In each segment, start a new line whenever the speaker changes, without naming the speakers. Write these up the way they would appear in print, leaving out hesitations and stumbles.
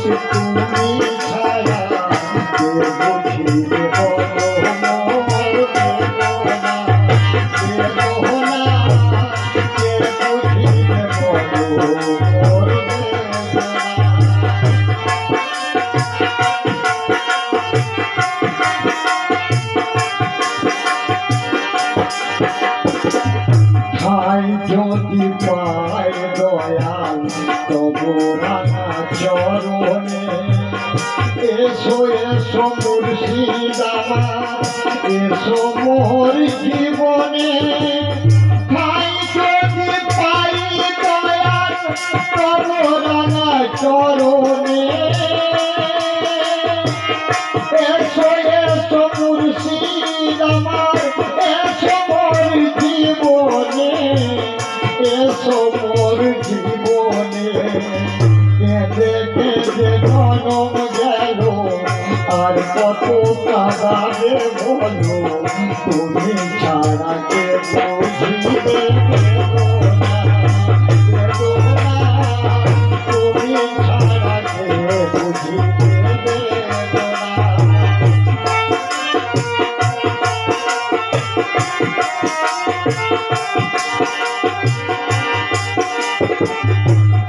তুমি ছাড়া কে বুঝিবে বলো মোর বেদনা বেদনা কে বুঝিবে বলো মোর বেদনা ঠাই যদি পায় দয়াল তবু রাঙা চরণে এসো এসো মুর্শিদ আমার এসো মোর জীবনে ঠাই যদি পাই দয়াল তবু রাঙা চরণে এসো এসো মুর্শিদ আমার এসো মোর জীবনে এসো মোর জীবনে কেঁদে কেঁদে জনম গেল আর কত কাঁদাবে বলো তুমি ছাড়া কে বুঝিবে বেদনা বেদনা তুমি ছাড়া কে বুঝিবে বেদনা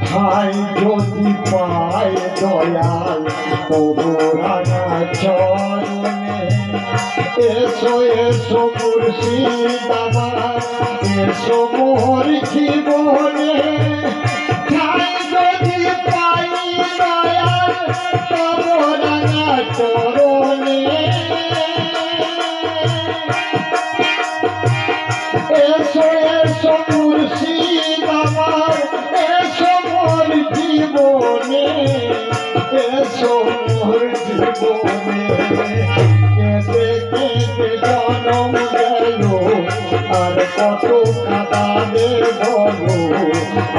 ঠাই যদি পায় দয়াল তবু রাঙা চরণে এসো এসো মুর্শিদ আমার এসো মোর জীবনে ঠাই যদি পাই দয়াল তবু রাঙা চরণে এসো এসো মুর্শিদ আমার এসো মোর জীবনে এসো মোর জীবনে কেঁদে কেঁদে জনম গেল আর কত কাঁদাবে বলো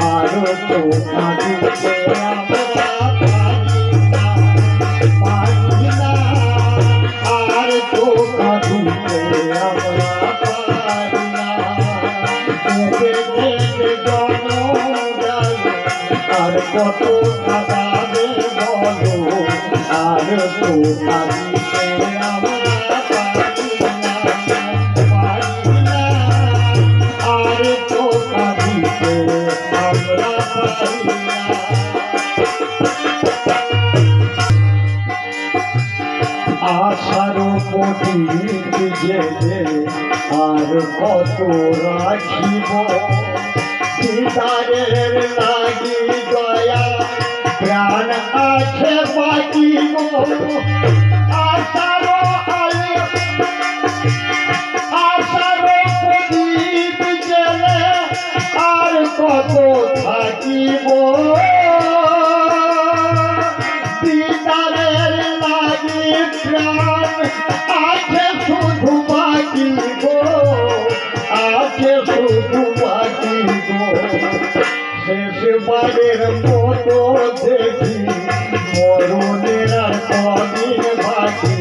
আর তো কাঁদিতে আমরা পারি না আর তো কাঁদিতে আমরা পারি না কেঁদে কেঁদে জনম গেল আর কত কাঁদাবে বলো আর তো কাঁদিতে আমরা পারি না আর তো কাঁদিতে আমরা পারি না আশার প্রদীপ জেলে আর কত রাখিব দিদারের লাগি দয়া প্রাণ আছে বাঁচিব আশার প্রদীপ জেলে আর কত থাকিব দিদারের লাগি প্রাণ আছে শুধু বাঁচিব আছে শুধু বাঁচিব শেষবারের মতো দেখি মরণের আর কদিন বাকি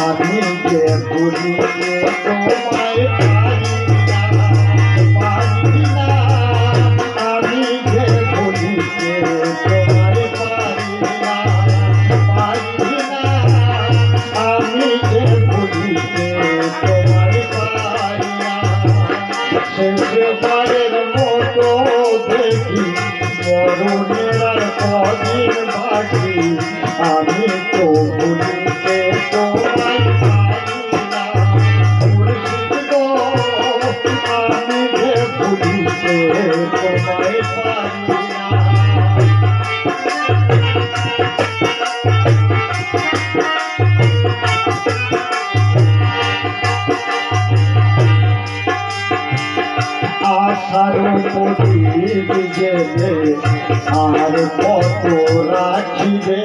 আমি যে ভুলিয়ে তোমায় পারি না আমি যে ভুলিয়ে তোমায় পারি না আমি যে ভুলিয়ে তোমায় পারি না শেষবারের মতো দেখি মরণের আর কদিন বাকি আমি তো ভুলিতে তোমায় পারি না মুর্শিদ গো আমি যে ভুলিতে তোমায় পারি না আশার প্রদীপ জেলে আর কত রাখিবে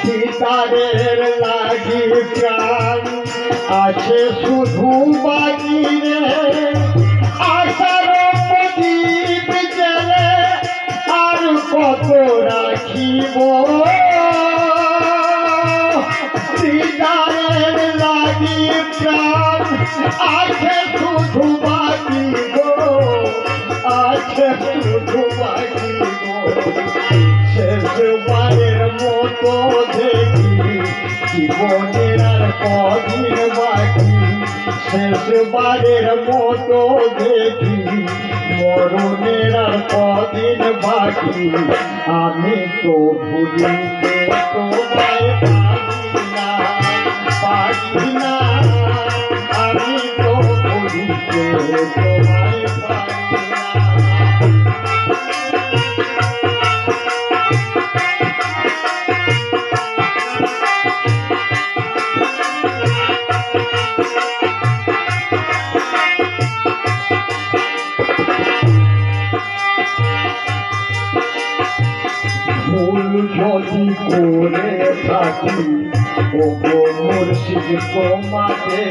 দিদারের লাগি প্রাণ আছে শুধু বাকি রে আশার প্রদীপ জেলে আর কত রাখিব দিদারের লাগি প্রাণ আছে শুধু বাকি গো আছে শুধু বাকি গো শেষবারের মতো দেখি জীবনের আর কদিন বাকি শেষবারের মতো দেখি মরণের আর কদিন বাকি আমি তো ভুলিতে তোমায় পারি না আমি তো ভুলিতে তোমায় পারি না। ভুল যদি করে থাকি ও গো মুর্শিদ তোমাকে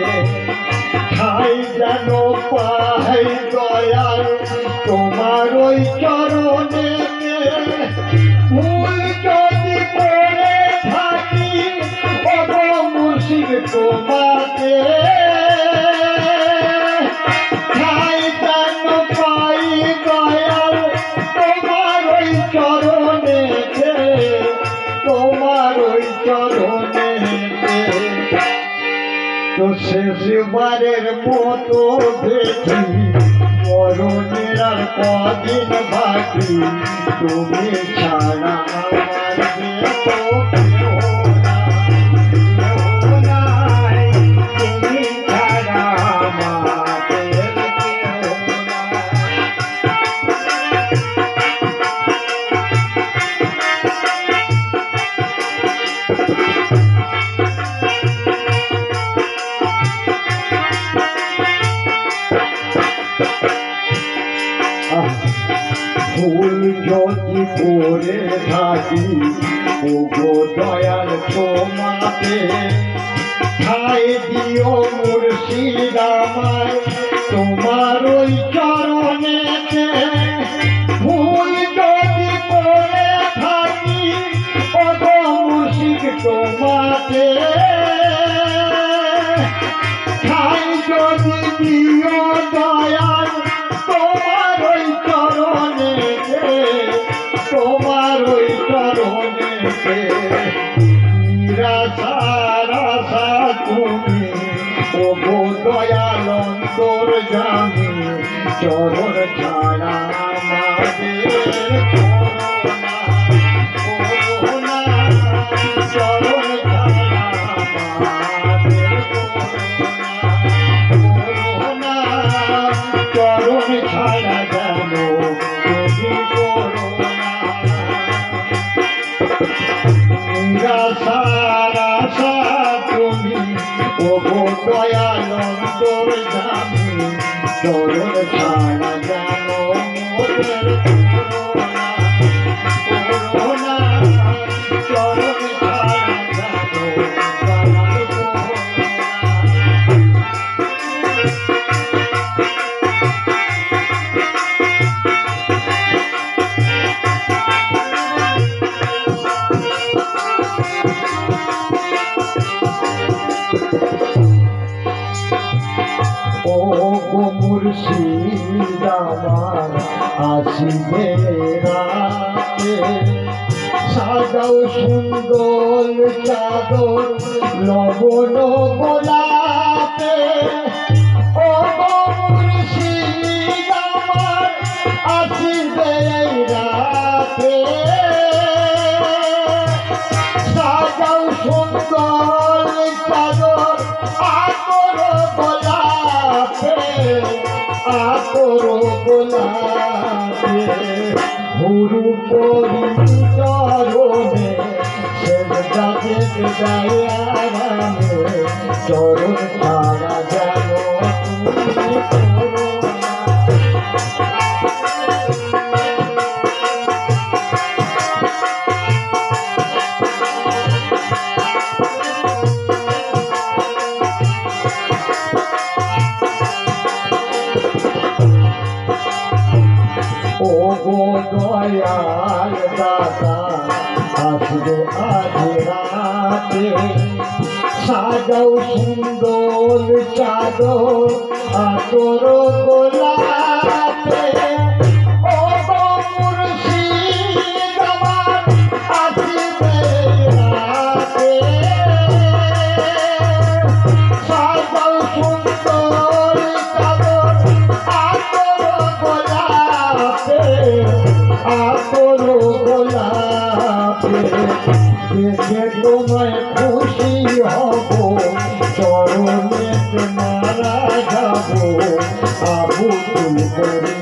ঠাই যেন পাই দয়াল তোমার ওই চরণে ভুল যদি করে থাকি ও গো মুর্শিদ তোমাকে ঠাই যেন পাই দয়াল তোমার ওই চরণে তোমার ওই চরণে তো শেষবারের মতো দেখি মরণের আর কদিন বাকি তুমি ছাড়া আমার কেউ নাই তুমি ছাড়া আমাদের কেউ ভুল যদি করে থাকি ও গো দয়াল তোমাকে ঠাই দিও মুর্শিদ আমায় তোমার ওই চরণেতে ভুল যদি করে থাকি ও গো মুর্শিদ তোমাকে ঠাই যদি দিও দয়াল তোমার ওই চরণেতে তোমার ওই চরণেতে নিরাশা রাশা তুমি ও গো দয়াল অন্তর জানি চরণ ছাড়া আমাদের করোনা চরণ ছাড়া আমাদের করোনা চরণ ছাড়া জানো তুমি করোনা নিরাশা রাশা তুমি ও গো দয়াল অন্তর জানি চরণ ছাড়া জানো মোদের করোনা করোনা চরণ ছাড়া জানো আমার ও গো মুর্শিদ আমার আসিবে রাতে সাজাও সুন্দর চাদর লবণ গোলাপে ও গো মুর্শিদ আমার আসিবে রাতে সাজাও সুন্দর চাদর আকর গোলাপে আকর গোলাপে হুরু পরি চরণে সেজদাতে গায়ারামে চরণ ছাড়া জানো তুমি করোনা ও গো দয়াল দাদা আসবে আজ রাতে সাজাও সুন্দর চাদর আতর গোলাপে ও গো মুর্শিদ আমার আসবে দেখে তোমায় খুশি হব চরণে মারা যাব আবুল করিলে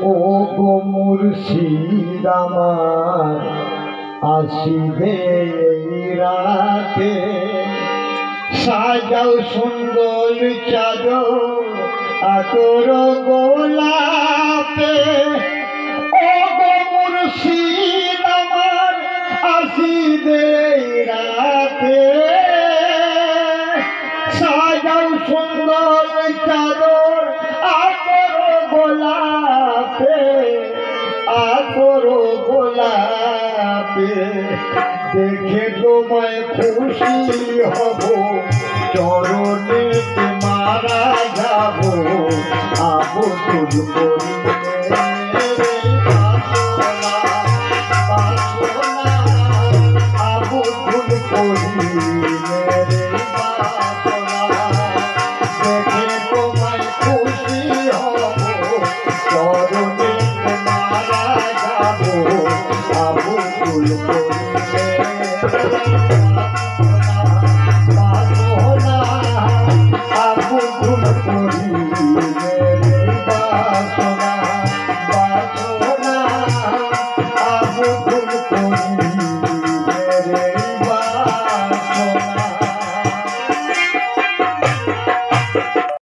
ও গো মুর্শিদ আমার আসিবে রাতে সাজাও সুন্দর চাদর আতর গোলাপে ও গো মুর্শিদ আমার আসিবে রাতে সাজাও সুন্দর চাদর আতর গোলাপে দেখে তোমায় খুশি হব চরণে মারা যাব আবুল করিলে আবুল করিলে দেখে তোমায় খুশি হব চরণে মারা যাব আবুল করিলে